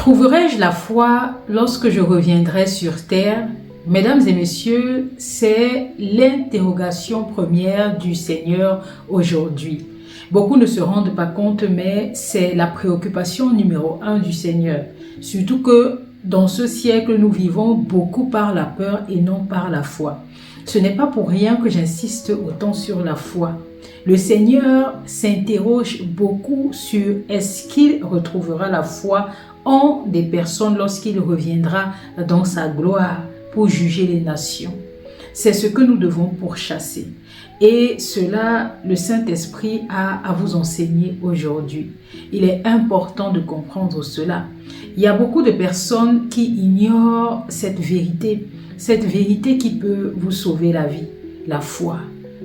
Trouverai-je la foi lorsque je reviendrai sur terre? Mesdames et messieurs, c'est l'interrogation première du Seigneur aujourd'hui. Beaucoup ne se rendent pas compte, mais c'est la préoccupation numéro 1 du Seigneur. Surtout que dans ce siècle, nous vivons beaucoup par la peur et non par la foi. Ce n'est pas pour rien que j'insiste autant sur la foi. Le Seigneur s'interroge beaucoup sur est-ce qu'il retrouvera la foi en des personnes lorsqu'il reviendra dans sa gloire pour juger les nations. C'est ce que nous devons pourchasser. Et cela, le Saint-Esprit a à vous enseigner aujourd'hui. Il est important de comprendre cela. Il y a beaucoup de personnes qui ignorent cette vérité qui peut vous sauver la vie, la foi.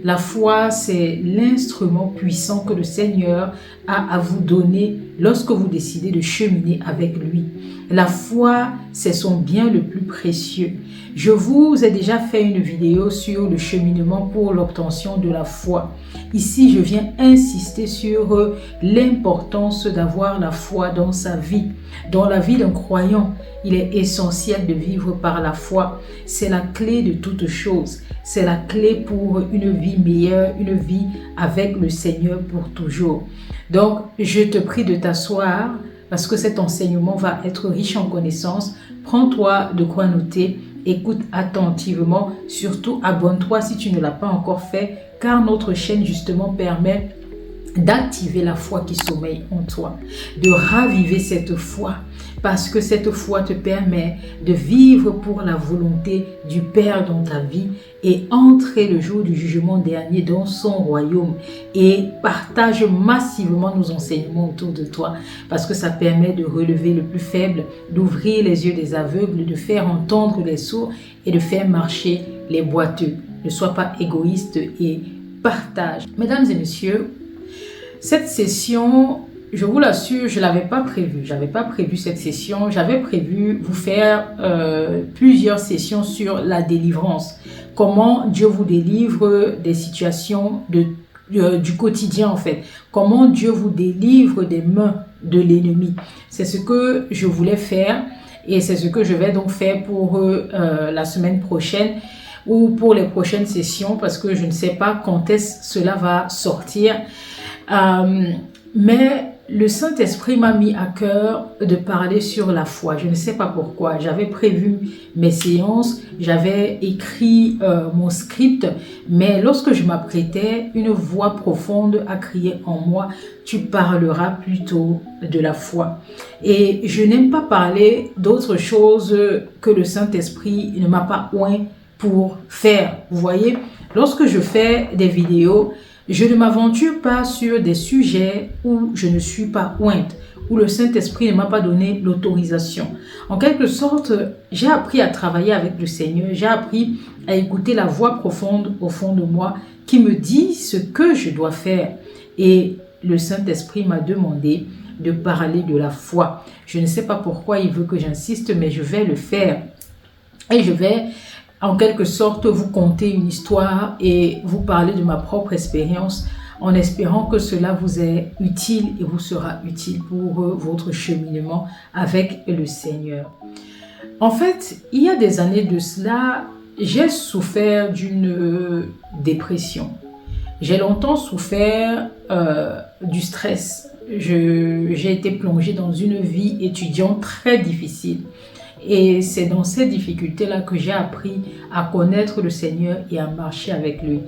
La foi, c'est l'instrument puissant que le Seigneur a à vous donner lorsque vous décidez de cheminer avec lui. La foi, c'est son bien le plus précieux. Je vous ai déjà fait une vidéo sur le cheminement pour l'obtention de la foi. Ici, je viens insister sur l'importance d'avoir la foi dans sa vie. Dans la vie d'un croyant, il est essentiel de vivre par la foi. C'est la clé de toute chose. C'est la clé pour une vie meilleure, une vie avec le Seigneur pour toujours. Donc, je te prie de t'asseoir parce que cet enseignement va être riche en connaissances. Prends-toi de quoi noter, écoute attentivement, surtout abonne-toi si tu ne l'as pas encore fait, car notre chaîne justement permet d'activer la foi qui sommeille en toi, de raviver cette foi, parce que cette foi te permet de vivre pour la volonté du Père dans ta vie et entrer le jour du jugement dernier dans son royaume. Et partage massivement nos enseignements autour de toi, parce que ça permet de relever le plus faible, d'ouvrir les yeux des aveugles, de faire entendre les sourds et de faire marcher les boiteux. Ne sois pas égoïste et partage. Mesdames et messieurs, cette session, je vous l'assure, je ne l'avais pas prévue. Je n'avais pas prévu cette session. J'avais prévu vous faire plusieurs sessions sur la délivrance. Comment Dieu vous délivre des situations du quotidien en fait. Comment Dieu vous délivre des mains de l'ennemi. C'est ce que je voulais faire et c'est ce que je vais donc faire pour la semaine prochaine ou pour les prochaines sessions parce que je ne sais pas quand est-ce cela va sortir. Mais le Saint-Esprit m'a mis à cœur de parler sur la foi. Je ne sais pas pourquoi. J'avais prévu mes séances, j'avais écrit mon script, mais lorsque je m'apprêtais, une voix profonde a crié en moi, tu parleras plutôt de la foi. Et je n'aime pas parler d'autre chose que le Saint-Esprit ne m'a pas oint pour faire. Vous voyez, lorsque je fais des vidéos, je ne m'aventure pas sur des sujets où je ne suis pas ointe, où le Saint-Esprit ne m'a pas donné l'autorisation. En quelque sorte, j'ai appris à travailler avec le Seigneur, j'ai appris à écouter la voix profonde au fond de moi qui me dit ce que je dois faire. Et le Saint-Esprit m'a demandé de parler de la foi. Je ne sais pas pourquoi il veut que j'insiste, mais je vais le faire. Et je vais en quelque sorte vous conter une histoire et vous parler de ma propre expérience en espérant que cela vous est utile et vous sera utile pour votre cheminement avec le Seigneur. En fait, il y a des années de cela, j'ai souffert d'une dépression. J'ai longtemps souffert du stress. J'ai été plongée dans une vie étudiante très difficile. Et c'est dans ces difficultés-là que j'ai appris à connaître le Seigneur et à marcher avec lui.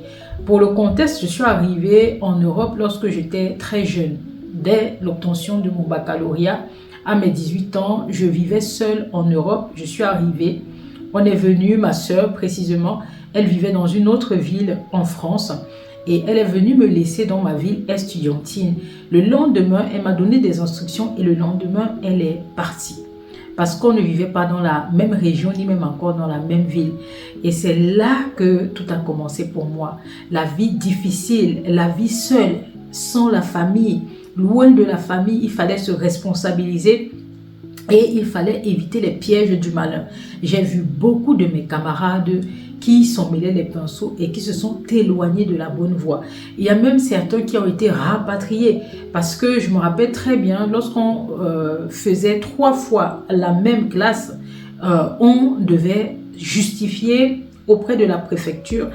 Pour le contexte, je suis arrivée en Europe lorsque j'étais très jeune. Dès l'obtention de mon baccalauréat, à mes 18 ans, je vivais seule en Europe. Je suis arrivée, on est venu, ma sœur précisément, elle vivait dans une autre ville en France. Et elle est venue me laisser dans ma ville estudiantine. Le lendemain, elle m'a donné des instructions et le lendemain, elle est partie. Parce qu'on ne vivait pas dans la même région, ni même encore dans la même ville. Et c'est là que tout a commencé pour moi. La vie difficile, la vie seule, sans la famille, loin de la famille, il fallait se responsabiliser et il fallait éviter les pièges du malin. J'ai vu beaucoup de mes camarades qui s'en mêlaient les pinceaux et qui se sont éloignés de la bonne voie. Il y a même certains qui ont été rapatriés parce que je me rappelle très bien, lorsqu'on faisait 3 fois la même classe, on devait justifier auprès de la préfecture,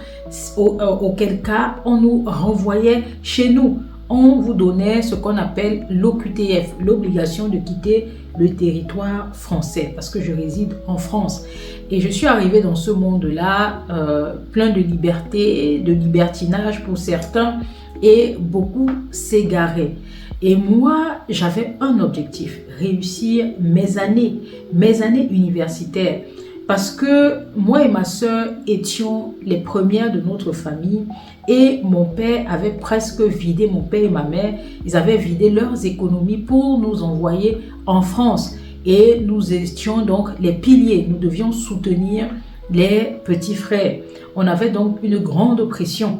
auquel cas on nous renvoyait chez nous. On vous donnait ce qu'on appelle l'OQTF, l'obligation de quitter le territoire français, parce que je réside en France. Et je suis arrivée dans ce monde-là, plein de liberté, de libertinage pour certains, et beaucoup s'égaraient. Et moi, j'avais un objectif, réussir mes années universitaires. Parce que moi et ma sœur étions les premières de notre famille et mon père avait presque vidé, mon père et ma mère, ils avaient vidé leurs économies pour nous envoyer en France. Et nous étions donc les piliers, nous devions soutenir les petits frères. On avait donc une grande pression.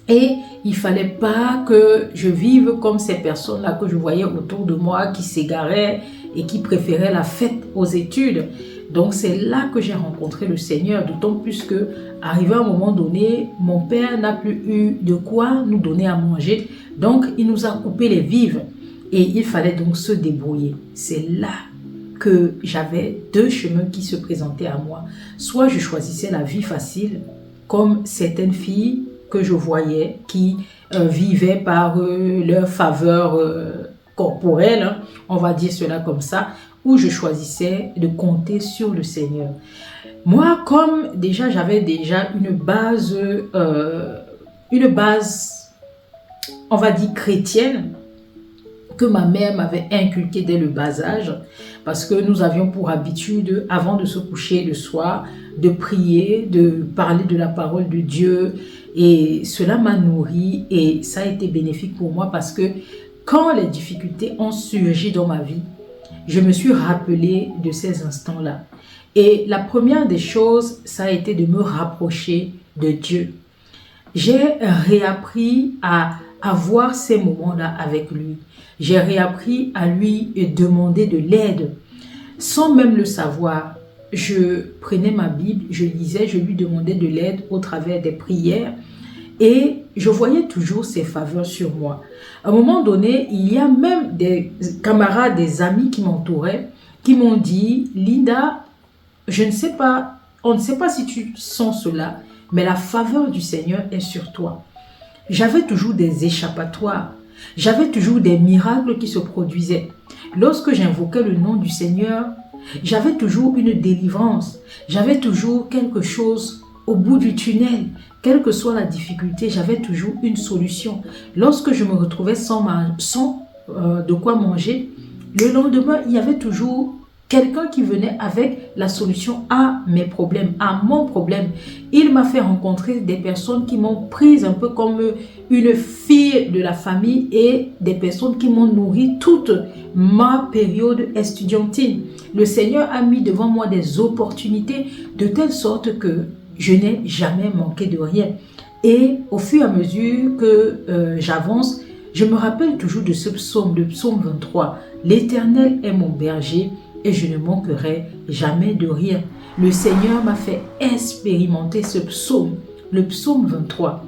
Et il ne fallait pas que je vive comme ces personnes-là que je voyais autour de moi qui s'égaraient et qui préféraient la fête aux études. Donc c'est là que j'ai rencontré le Seigneur, d'autant plus que, arrivé à un moment donné, mon père n'a plus eu de quoi nous donner à manger. Donc il nous a coupé les vivres et il fallait donc se débrouiller. C'est là que j'avais 2 chemins qui se présentaient à moi. Soit je choisissais la vie facile, comme certaines filles que je voyais qui vivaient par leur faveur corporelle, hein, on va dire cela comme ça, où je choisissais de compter sur le Seigneur. Moi, comme déjà j'avais déjà une base, on va dire chrétienne, que ma mère m'avait inculqué dès le bas âge, parce que nous avions pour habitude, avant de se coucher le soir, de prier, de parler de la parole de Dieu, et cela m'a nourri et ça a été bénéfique pour moi parce que quand les difficultés ont surgi dans ma vie, je me suis rappelée de ces instants-là. Et la première des choses, ça a été de me rapprocher de Dieu. J'ai réappris à avoir ces moments-là avec lui. J'ai réappris à lui demander de l'aide. Sans même le savoir, je prenais ma Bible, je lisais, je lui demandais de l'aide au travers des prières et je voyais toujours ses faveurs sur moi. À un moment donné, il y a même des camarades, des amis qui m'entouraient, qui m'ont dit « Linda, je ne sais pas, on ne sait pas si tu sens cela, mais la faveur du Seigneur est sur toi. » J'avais toujours des échappatoires, j'avais toujours des miracles qui se produisaient. Lorsque j'invoquais le nom du Seigneur, j'avais toujours une délivrance, j'avais toujours quelque chose au bout du tunnel. Quelle que soit la difficulté, j'avais toujours une solution. Lorsque je me retrouvais sans de quoi manger, le lendemain, il y avait toujours quelqu'un qui venait avec la solution à mes problèmes, à mon problème. Il m'a fait rencontrer des personnes qui m'ont prise un peu comme une fille de la famille et des personnes qui m'ont nourri toute ma période estudiantine. Le Seigneur a mis devant moi des opportunités de telle sorte que je n'ai jamais manqué de rien. Et au fur et à mesure que j'avance, je me rappelle toujours de ce psaume, le psaume 23. « L'Éternel est mon berger et je ne manquerai jamais de rien. » Le Seigneur m'a fait expérimenter ce psaume, le psaume 23.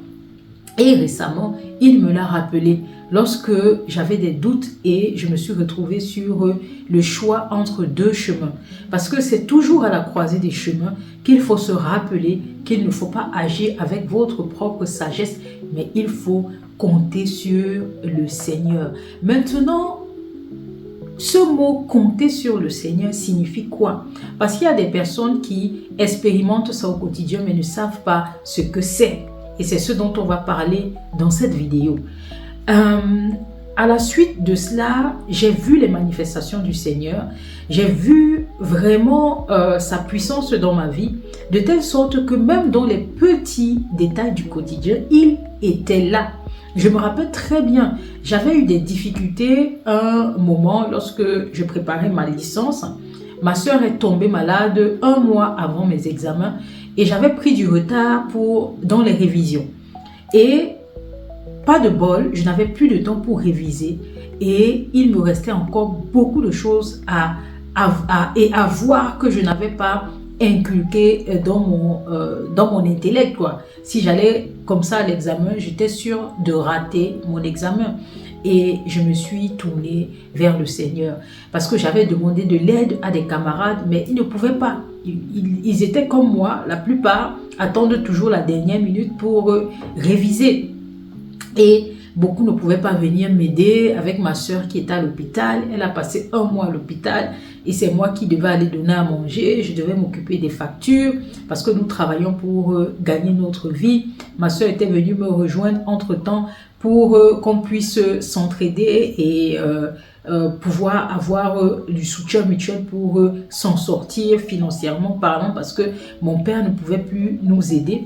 Et récemment, il me l'a rappelé lorsque j'avais des doutes et je me suis retrouvée sur le choix entre 2 chemins. Parce que c'est toujours à la croisée des chemins qu'il faut se rappeler qu'il ne faut pas agir avec votre propre sagesse, mais il faut compter sur le Seigneur. Maintenant, ce mot « compter sur le Seigneur » signifie quoi? Parce qu'il y a des personnes qui expérimentent ça au quotidien mais ne savent pas ce que c'est. Et c'est ce dont on va parler dans cette vidéo. À la suite de cela, j'ai vu les manifestations du Seigneur. J'ai vu vraiment sa puissance dans ma vie, de telle sorte que même dans les petits détails du quotidien, il était là. Je me rappelle très bien, j'avais eu des difficultés un moment lorsque je préparais ma licence. Ma sœur est tombée malade 1 mois avant mes examens et j'avais pris du retard dans les révisions. Et pas de bol, je n'avais plus de temps pour réviser et il me restait encore beaucoup de choses à voir que je n'avais pas inculqué dans mon intellect, quoi. Si j'allais comme ça à l'examen, j'étais sûre de rater mon examen. Et je me suis tournée vers le Seigneur parce que j'avais demandé de l'aide à des camarades, mais ils ne pouvaient pas. Ils étaient comme moi, la plupart attendent toujours la dernière minute pour réviser. Et beaucoup ne pouvaient pas venir m'aider avec ma soeur qui était à l'hôpital. Elle a passé 1 mois à l'hôpital et c'est moi qui devais aller donner à manger. Je devais m'occuper des factures parce que nous travaillons pour gagner notre vie. Ma soeur était venue me rejoindre entre-temps pour qu'on puisse s'entraider et pouvoir avoir du soutien mutuel pour s'en sortir financièrement parlant parce que mon père ne pouvait plus nous aider.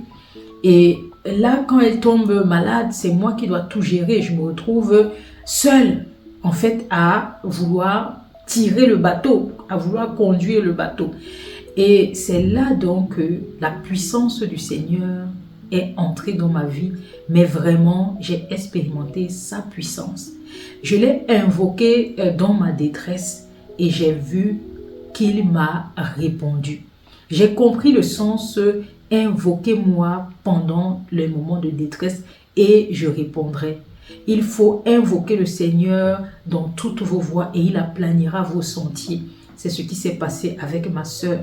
Et là, quand elle tombe malade, c'est moi qui dois tout gérer. Je me retrouve seule, en fait, à vouloir tirer le bateau, à vouloir conduire le bateau. Et c'est là donc que la puissance du Seigneur est entrée dans ma vie, mais vraiment, j'ai expérimenté sa puissance. Je l'ai invoqué dans ma détresse et j'ai vu qu'il m'a répondu. J'ai compris le sens « invoquez-moi pendant les moments de détresse et je répondrai ». Il faut invoquer le Seigneur dans toutes vos voies et il aplanira vos sentiers. C'est ce qui s'est passé avec ma sœur.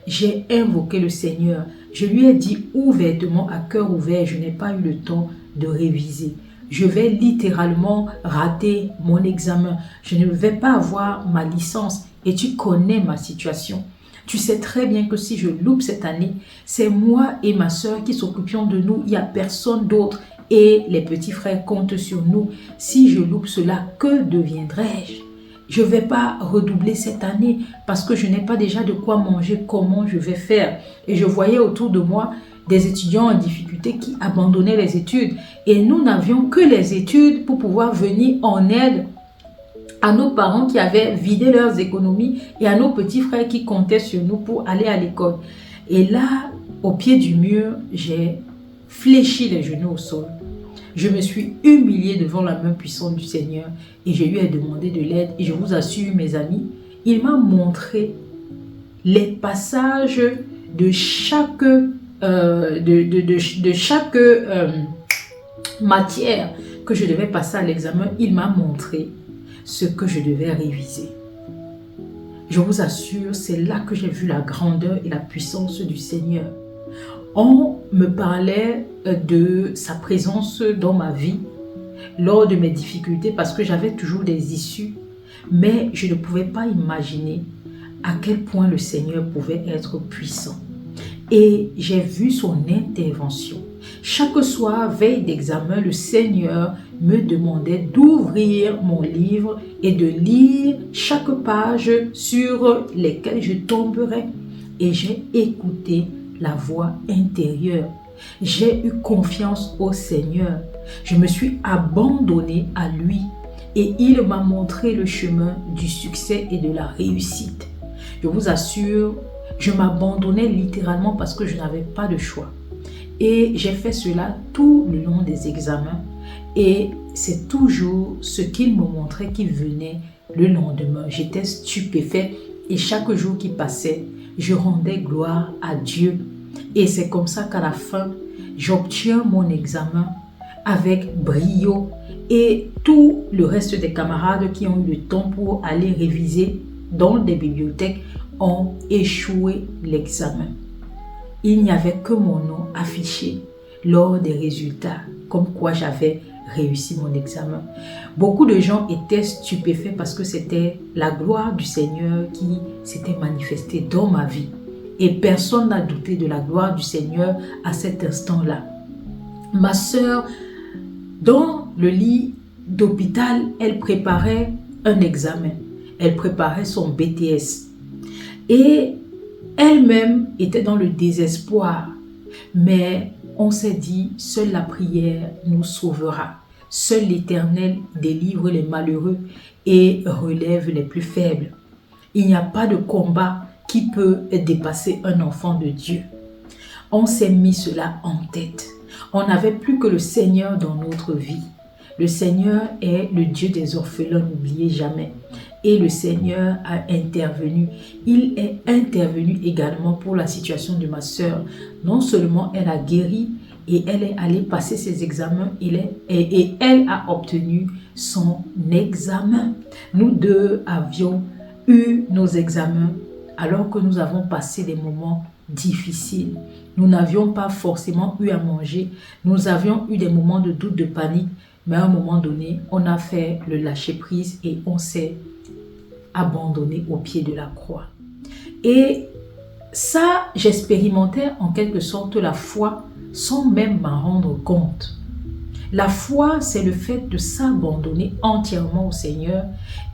J'ai invoqué le Seigneur. Je lui ai dit ouvertement, à cœur ouvert, je n'ai pas eu le temps de réviser. Je vais littéralement rater mon examen. Je ne vais pas avoir ma licence et tu connais ma situation. Tu sais très bien que si je loupe cette année, c'est moi et ma sœur qui s'occupions de nous. Il n'y a personne d'autre et les petits frères comptent sur nous. Si je loupe cela, que deviendrai-je? Je ne vais pas redoubler cette année parce que je n'ai pas déjà de quoi manger. Comment je vais faire? Et je voyais autour de moi des étudiants en difficulté qui abandonnaient les études. Et nous n'avions que les études pour pouvoir venir en aide à nos parents qui avaient vidé leurs économies et à nos petits frères qui comptaient sur nous pour aller à l'école. Et là, au pied du mur, j'ai fléchi les genoux au sol. Je me suis humiliée devant la main puissante du Seigneur et je lui ai demandé de l'aide. Et je vous assure, mes amis, il m'a montré les passages de chaque, matière que je devais passer à l'examen. Il m'a montré ce que je devais réviser. Je vous assure, c'est là que j'ai vu la grandeur et la puissance du Seigneur. On me parlait de sa présence dans ma vie lors de mes difficultés parce que j'avais toujours des issues, mais je ne pouvais pas imaginer à quel point le Seigneur pouvait être puissant. Et j'ai vu son intervention. Chaque soir, veille d'examen, le Seigneur me demandait d'ouvrir mon livre et de lire chaque page sur lesquelles je tomberais. Et j'ai écouté la voix intérieure. J'ai eu confiance au Seigneur. Je me suis abandonnée à lui et il m'a montré le chemin du succès et de la réussite. Je vous assure, je m'abandonnais littéralement parce que je n'avais pas de choix. Et j'ai fait cela tout le long des examens. Et c'est toujours ce qu'il me montrait qui venait le lendemain. J'étais stupéfaite et chaque jour qui passait, je rendais gloire à Dieu. Et c'est comme ça qu'à la fin, j'obtiens mon examen avec brio. Et tout le reste des camarades qui ont eu le temps pour aller réviser dans des bibliothèques ont échoué l'examen. Il n'y avait que mon nom affiché lors des résultats, comme quoi j'avais réussi mon examen. Beaucoup de gens étaient stupéfaits parce que c'était la gloire du Seigneur qui s'était manifestée dans ma vie. Et personne n'a douté de la gloire du Seigneur à cet instant-là. Ma sœur, dans le lit d'hôpital, elle préparait un examen. Elle préparait son BTS. Et elle-même était dans le désespoir. Mais on s'est dit, seule la prière nous sauvera. Seul l'Éternel délivre les malheureux et relève les plus faibles. Il n'y a pas de combat qui peut dépasser un enfant de Dieu. On s'est mis cela en tête. On n'avait plus que le Seigneur dans notre vie. Le Seigneur est le Dieu des orphelins, n'oubliez jamais. et le Seigneur a intervenu. Il est intervenu également pour la situation de ma sœur. Non seulement elle a guéri et elle est allée passer ses examens et elle a obtenu son examen. Nous deux avions eu nos examens alors que nous avons passé des moments difficiles. Nous n'avions pas forcément eu à manger. Nous avions eu des moments de doute, de panique. Mais à un moment donné, on a fait le lâcher-prise et on s'est abandonné au pied de la croix. Et ça, j'expérimentais en quelque sorte la foi sans même m'en rendre compte. La foi, c'est le fait de s'abandonner entièrement au Seigneur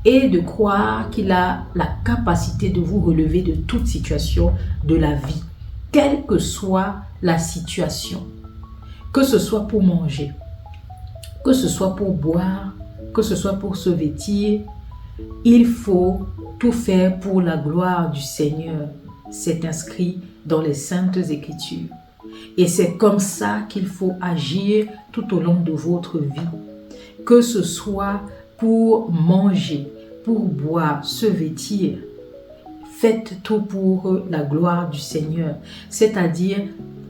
et de croire qu'il a la capacité de vous relever de toute situation de la vie, quelle que soit la situation, que ce soit pour manger, que ce soit pour boire, que ce soit pour se vêtir. Il faut tout faire pour la gloire du Seigneur. C'est inscrit dans les Saintes Écritures. Et c'est comme ça qu'il faut agir tout au long de votre vie. Que ce soit pour manger, pour boire, se vêtir. Faites tout pour la gloire du Seigneur. C'est-à-dire,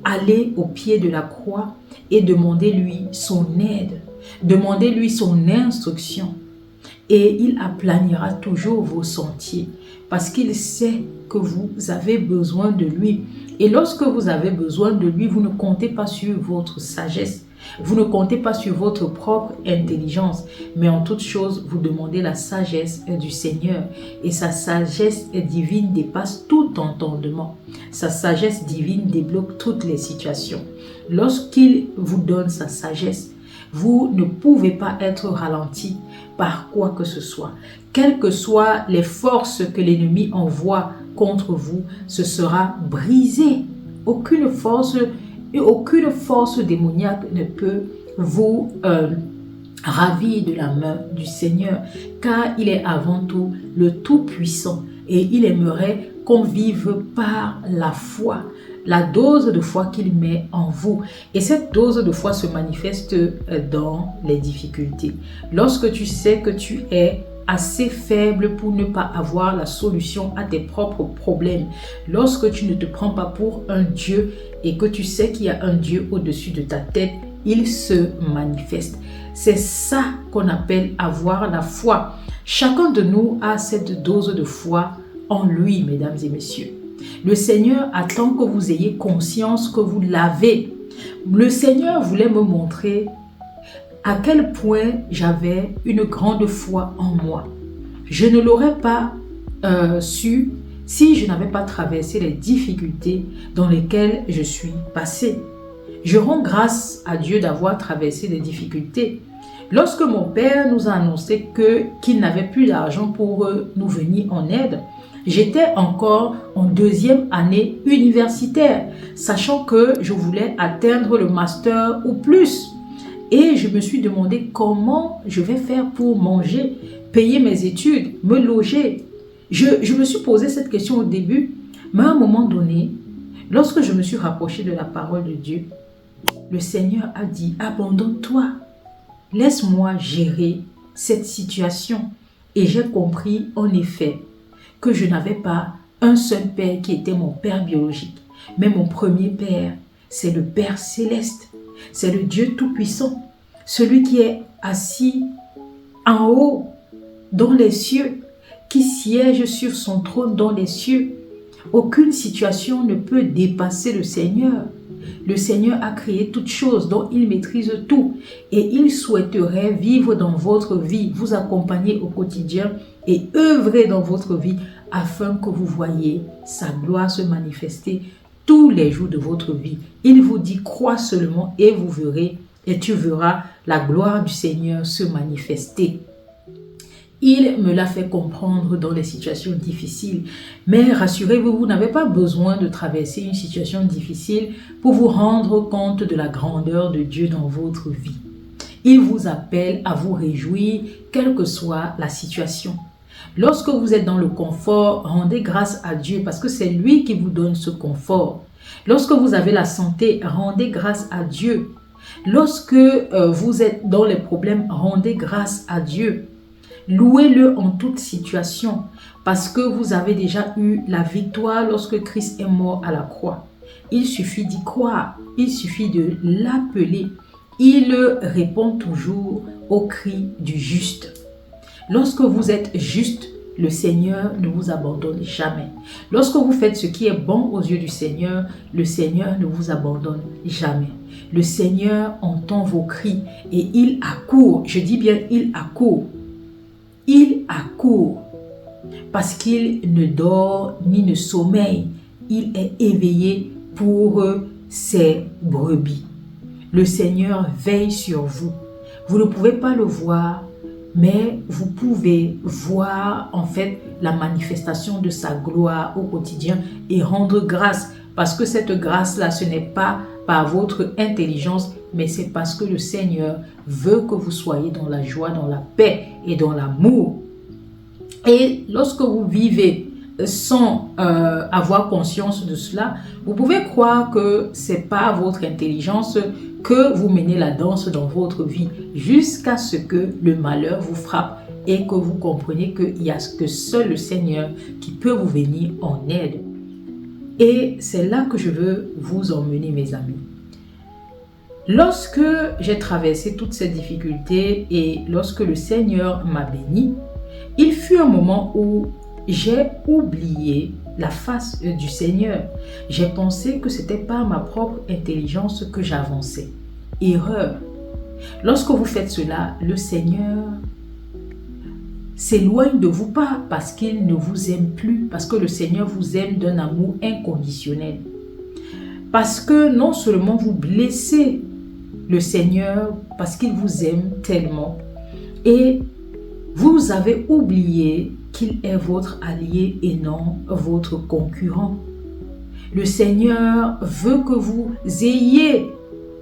aller au pied de la croix et demandez-lui son aide. Demandez-lui son instruction. Et il aplanira toujours vos sentiers. Parce qu'il sait que vous avez besoin de lui. Et lorsque vous avez besoin de lui, vous ne comptez pas sur votre sagesse. Vous ne comptez pas sur votre propre intelligence. Mais en toute chose, vous demandez la sagesse du Seigneur. Et sa sagesse divine dépasse tout entendement. Sa sagesse divine débloque toutes les situations. Lorsqu'il vous donne sa sagesse, vous ne pouvez pas être ralenti par quoi que ce soit. Quelles que soient les forces que l'ennemi envoie contre vous, ce sera brisé. Aucune force démoniaque ne peut vous ravir de la main du Seigneur, car il est avant tout le Tout-Puissant et il aimerait qu'on vive par la foi. La dose de foi qu'il met en vous. Et cette dose de foi se manifeste dans les difficultés. Lorsque tu sais que tu es assez faible pour ne pas avoir la solution à tes propres problèmes, lorsque tu ne te prends pas pour un Dieu et que tu sais qu'il y a un Dieu au-dessus de ta tête, il se manifeste. C'est ça qu'on appelle avoir la foi. Chacun de nous a cette dose de foi en lui, mesdames et messieurs. Le Seigneur attend que vous ayez conscience que vous l'avez. Le Seigneur voulait me montrer à quel point j'avais une grande foi en moi. Je ne l'aurais pas su si je n'avais pas traversé les difficultés dans lesquelles je suis passée. Je rends grâce à Dieu d'avoir traversé des difficultés. Lorsque mon père nous a annoncé qu'il n'avait plus d'argent pour nous venir en aide, j'étais encore en 2e année universitaire, sachant que je voulais atteindre le master ou plus. Et je me suis demandé comment je vais faire pour manger, payer mes études, me loger. Je me suis posé cette question au début, mais à un moment donné, lorsque je me suis rapproché de la parole de Dieu, le Seigneur a dit, abandonne-toi, laisse-moi gérer cette situation. Et j'ai compris en effet que je n'avais pas un seul père qui était mon père biologique, mais mon premier père, c'est le Père céleste, c'est le Dieu tout-puissant, celui qui est assis en haut dans les cieux, qui siège sur son trône dans les cieux. Aucune situation ne peut dépasser le Seigneur. Le Seigneur a créé toutes choses, dont il maîtrise tout. Et il souhaiterait vivre dans votre vie, vous accompagner au quotidien et œuvrer dans votre vie afin que vous voyiez sa gloire se manifester tous les jours de votre vie. Il vous dit, crois seulement et vous verrez, et tu verras la gloire du Seigneur se manifester. Il me l'a fait comprendre dans les situations difficiles. Mais rassurez-vous, vous n'avez pas besoin de traverser une situation difficile pour vous rendre compte de la grandeur de Dieu dans votre vie. Il vous appelle à vous réjouir, quelle que soit la situation. Lorsque vous êtes dans le confort, rendez grâce à Dieu parce que c'est lui qui vous donne ce confort. Lorsque vous avez la santé, rendez grâce à Dieu. Lorsque vous êtes dans les problèmes, rendez grâce à Dieu. Louez-le en toute situation parce que vous avez déjà eu la victoire lorsque Christ est mort à la croix. Il suffit d'y croire, il suffit de l'appeler. Il répond toujours au cri du juste. Lorsque vous êtes juste, le Seigneur ne vous abandonne jamais. Lorsque vous faites ce qui est bon aux yeux du Seigneur, le Seigneur ne vous abandonne jamais. Le Seigneur entend vos cris et il accourt. Je dis bien, il accourt. Il accourt parce qu'il ne dort ni ne sommeille. Il est éveillé pour ses brebis. Le Seigneur veille sur vous. Vous ne pouvez pas le voir, mais vous pouvez voir en fait la manifestation de sa gloire au quotidien et rendre grâce. Parce que cette grâce-là, ce n'est pas par votre intelligence, mais c'est parce que le Seigneur veut que vous soyez dans la joie, dans la paix et dans l'amour. Et lorsque vous vivez sans avoir conscience de cela, vous pouvez croire que c'est pas votre intelligence que vous menez la danse dans votre vie jusqu'à ce que le malheur vous frappe et que vous compreniez qu'il n'y a que seul le Seigneur qui peut vous venir en aide. Et c'est là que je veux vous emmener, mes amis. Lorsque j'ai traversé toutes ces difficultés et lorsque le Seigneur m'a béni, il fut un moment où j'ai oublié la face du Seigneur. J'ai pensé que ce n'était pas ma propre intelligence que j'avançais. Erreur. Lorsque vous faites cela, le Seigneur s'éloigne de vous pas parce qu'il ne vous aime plus, parce que le Seigneur vous aime d'un amour inconditionnel. Parce que non seulement vous blessez le Seigneur parce qu'il vous aime tellement et vous avez oublié qu'il est votre allié et non votre concurrent. Le Seigneur veut que vous ayez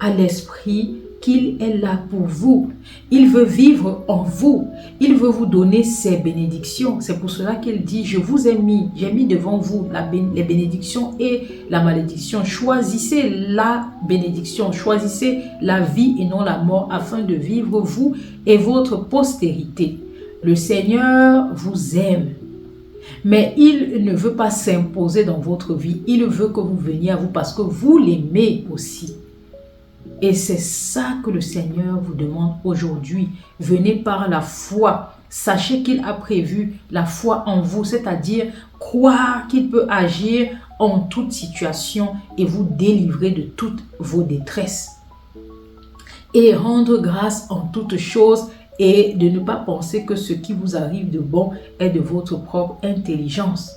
à l'esprit qu'il est là pour vous. Il veut vivre en vous. Il veut vous donner ses bénédictions. C'est pour cela qu'il dit, je vous ai mis, j'ai mis devant vous les bénédictions et la malédiction. Choisissez la bénédiction, choisissez la vie et non la mort afin de vivre vous et votre postérité. Le Seigneur vous aime, mais il ne veut pas s'imposer dans votre vie. Il veut que vous veniez à vous parce que vous l'aimez aussi. Et c'est ça que le Seigneur vous demande aujourd'hui. Venez par la foi. Sachez qu'il a prévu la foi en vous, c'est-à-dire croire qu'il peut agir en toute situation et vous délivrer de toutes vos détresses. Et rendre grâce en toutes choses et de ne pas penser que ce qui vous arrive de bon est de votre propre intelligence.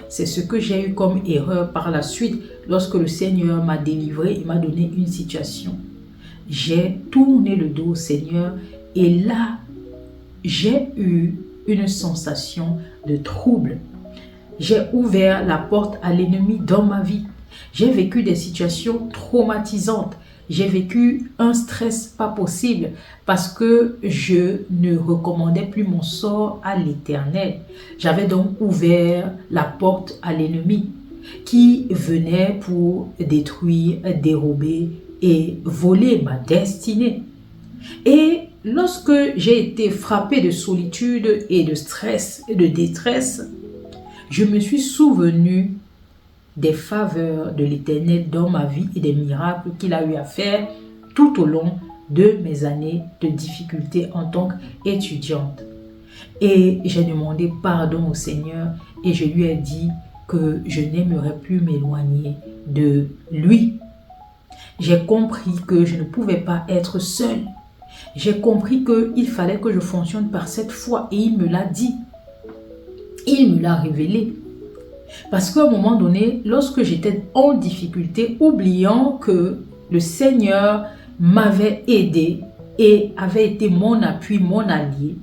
C'est ce que j'ai eu comme erreur par la suite lorsque le Seigneur m'a délivré et m'a donné une situation. J'ai tourné le dos au Seigneur et là, j'ai eu une sensation de trouble. J'ai ouvert la porte à l'ennemi dans ma vie. J'ai vécu des situations traumatisantes. J'ai vécu un stress pas possible parce que je ne recommandais plus mon sort à l'Éternel. J'avais donc ouvert la porte à l'ennemi qui venait pour détruire, dérober et voler ma destinée. Et lorsque j'ai été frappée de solitude et de stress et de détresse, je me suis souvenu des faveurs de l'Éternel dans ma vie et des miracles qu'il a eu à faire tout au long de mes années de difficultés en tant qu'étudiante. Et j'ai demandé pardon au Seigneur et je lui ai dit que je n'aimerais plus m'éloigner de lui. J'ai compris que je ne pouvais pas être seule. J'ai compris qu'il fallait que je fonctionne par cette foi et il me l'a dit. Il me l'a révélé. Parce qu'à un moment donné, lorsque j'étais en difficulté, oubliant que le Seigneur m'avait aidé et avait été mon appui, mon allié,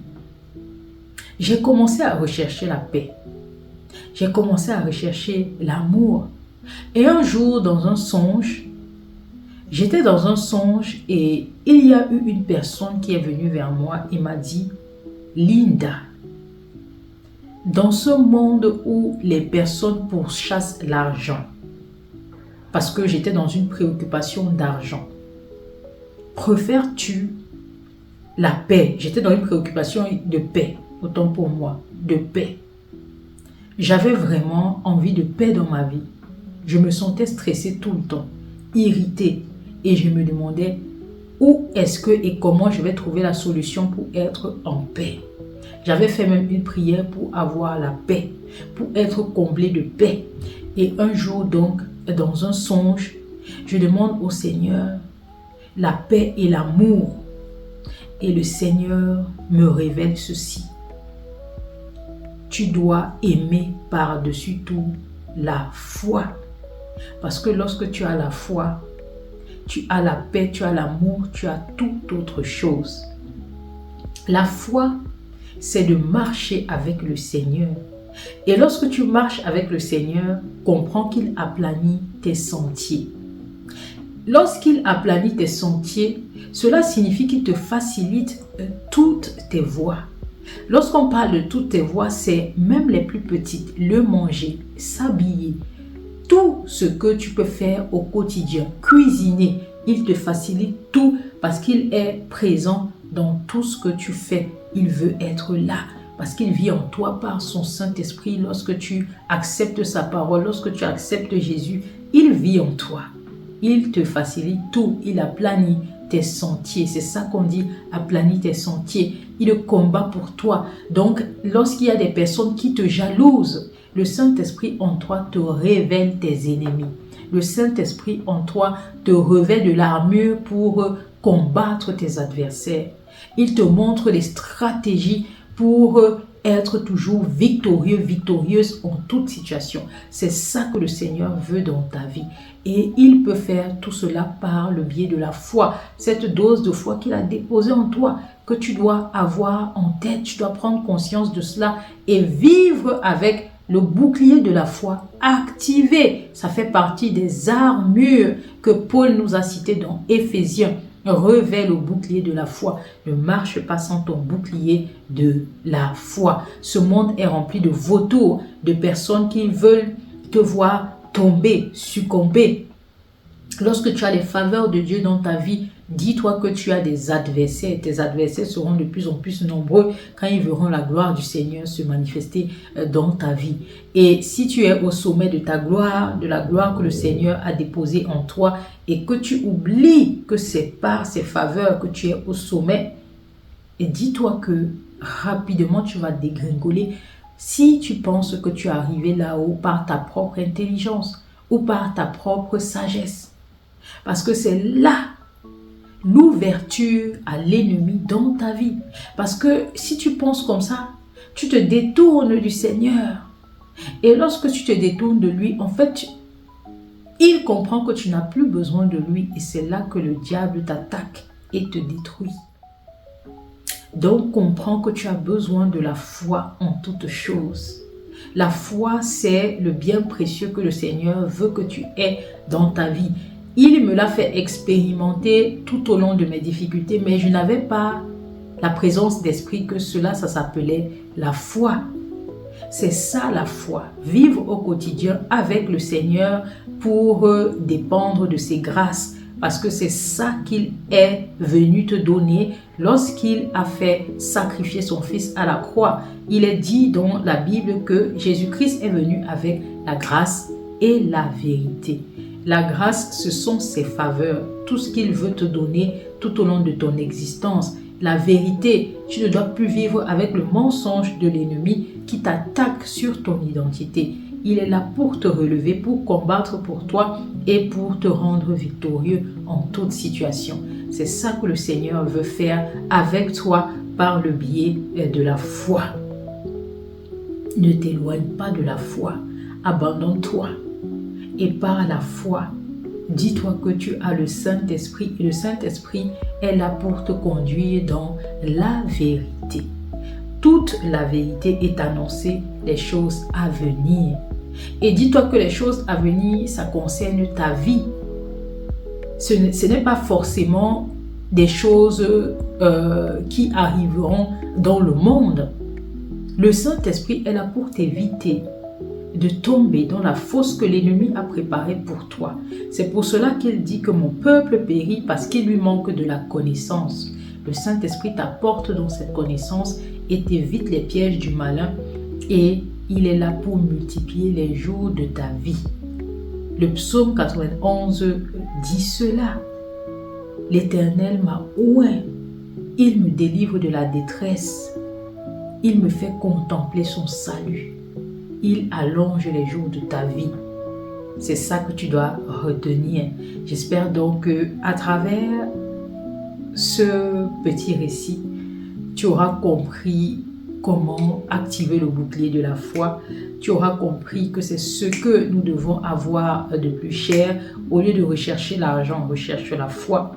j'ai commencé à rechercher la paix. J'ai commencé à rechercher l'amour. Et un jour, dans un songe, j'étais dans un songe et il y a eu une personne qui est venue vers moi et m'a dit « Linda, dans ce monde où les personnes pourchassent l'argent, parce que j'étais dans une préoccupation d'argent, préfères-tu la paix ?» J'étais dans une préoccupation de paix. autant pour moi, de paix. J'avais vraiment envie de paix dans ma vie. Je me sentais stressée tout le temps, irritée, et je me demandais où est-ce que et comment je vais trouver la solution pour être en paix. J'avais fait même une prière pour avoir la paix, pour être comblée de paix. Et un jour donc, dans un songe, je demande au Seigneur la paix et l'amour. Et le Seigneur me révèle ceci. Tu dois aimer par-dessus tout la foi. Parce que lorsque tu as la foi, tu as la paix, tu as l'amour, tu as toute autre chose. La foi, c'est de marcher avec le Seigneur. Et lorsque tu marches avec le Seigneur, comprends qu'il aplanit tes sentiers. Lorsqu'il aplanit tes sentiers, cela signifie qu'il te facilite toutes tes voies. Lorsqu'on parle de toutes tes voies, c'est même les plus petites, le manger, s'habiller, tout ce que tu peux faire au quotidien, cuisiner, il te facilite tout parce qu'il est présent dans tout ce que tu fais. Il veut être là parce qu'il vit en toi par son Saint-Esprit. Lorsque tu acceptes sa parole, lorsque tu acceptes Jésus, il vit en toi. Il te facilite tout, il aplanit tes sentiers. C'est ça qu'on dit, aplanit tes sentiers. Il combat pour toi. Donc, lorsqu'il y a des personnes qui te jalousent, le Saint-Esprit en toi te révèle tes ennemis. Le Saint-Esprit en toi te revêt de l'armure pour combattre tes adversaires. Il te montre les stratégies pour être toujours victorieux, victorieuse en toute situation. C'est ça que le Seigneur veut dans ta vie. Et il peut faire tout cela par le biais de la foi. Cette dose de foi qu'il a déposée en toi, que tu dois avoir en tête. Tu dois prendre conscience de cela et vivre avec le bouclier de la foi activé. Ça fait partie des armures que Paul nous a citées dans Éphésiens. Revêt le bouclier de la foi. Ne marche pas sans ton bouclier de la foi. Ce monde est rempli de vautours, de personnes qui veulent te voir tomber, succomber. Lorsque tu as les faveurs de Dieu dans ta vie, dis-toi que tu as des adversaires. Tes adversaires seront de plus en plus nombreux quand ils verront la gloire du Seigneur se manifester dans ta vie. Et si tu es au sommet de ta gloire, de la gloire que le Seigneur a déposée en toi et que tu oublies que c'est par ses faveurs que tu es au sommet, et dis-toi que rapidement tu vas dégringoler si tu penses que tu es arrivé là-haut par ta propre intelligence ou par ta propre sagesse. Parce que c'est là l'ouverture à l'ennemi dans ta vie. Parce que si tu penses comme ça, tu te détournes du Seigneur. Et lorsque tu te détournes de lui, en fait, il comprend que tu n'as plus besoin de lui. Et c'est là que le diable t'attaque et te détruit. Donc, comprends que tu as besoin de la foi en toutes choses. La foi, c'est le bien précieux que le Seigneur veut que tu aies dans ta vie. Il me l'a fait expérimenter tout au long de mes difficultés, mais je n'avais pas la présence d'esprit que cela, ça s'appelait la foi. C'est ça la foi, vivre au quotidien avec le Seigneur pour dépendre de ses grâces. Parce que c'est ça qu'il est venu te donner lorsqu'il a fait sacrifier son fils à la croix. Il est dit dans la Bible que Jésus-Christ est venu avec la grâce et la vérité. La grâce, ce sont ses faveurs, tout ce qu'il veut te donner tout au long de ton existence. La vérité, tu ne dois plus vivre avec le mensonge de l'ennemi qui t'attaque sur ton identité. Il est là pour te relever, pour combattre pour toi et pour te rendre victorieux en toute situation. C'est ça que le Seigneur veut faire avec toi par le biais de la foi. Ne t'éloigne pas de la foi. Abandonne-toi. Et par la foi, dis-toi que tu as le Saint-Esprit et le Saint-Esprit est là pour te conduire dans la vérité. Toute la vérité est annoncée, les choses à venir. Et dis-toi que les choses à venir, ça concerne ta vie. Ce n'est pas forcément des choses qui arriveront dans le monde. Le Saint-Esprit est là pour t'éviter de tomber dans la fosse que l'ennemi a préparée pour toi. C'est pour cela qu'il dit que mon peuple périt parce qu'il lui manque de la connaissance. Le Saint-Esprit t'apporte donc cette connaissance et t'évite les pièges du malin et il est là pour multiplier les jours de ta vie. Le psaume 91 dit cela. L'Éternel m'a oint, il me délivre de la détresse, il me fait contempler son salut, il allonge les jours de ta vie. C'est ça que tu dois retenir. J'espère donc qu'à travers ce petit récit, tu auras compris comment activer le bouclier de la foi. Tu auras compris que c'est ce que nous devons avoir de plus cher. Au lieu de rechercher l'argent, on recherche la foi.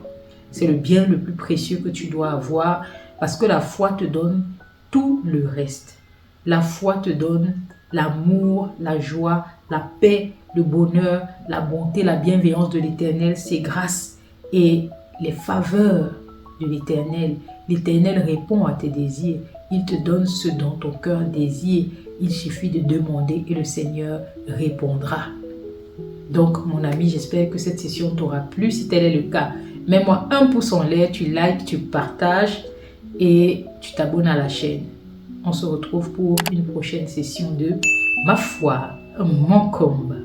C'est le bien le plus précieux que tu dois avoir parce que la foi te donne tout le reste. La foi te donne l'amour, la joie, la paix, le bonheur, la bonté, la bienveillance de l'Éternel, ses grâces et les faveurs de l'Éternel. L'Éternel répond à tes désirs. Il te donne ce dont ton cœur désire. Il suffit de demander et le Seigneur répondra. Donc, mon ami, j'espère que cette session t'aura plu. Si tel est le cas, mets-moi un pouce en l'air, tu likes, tu partages et tu t'abonnes à la chaîne. On se retrouve pour une prochaine session de Ma foi, mon combat.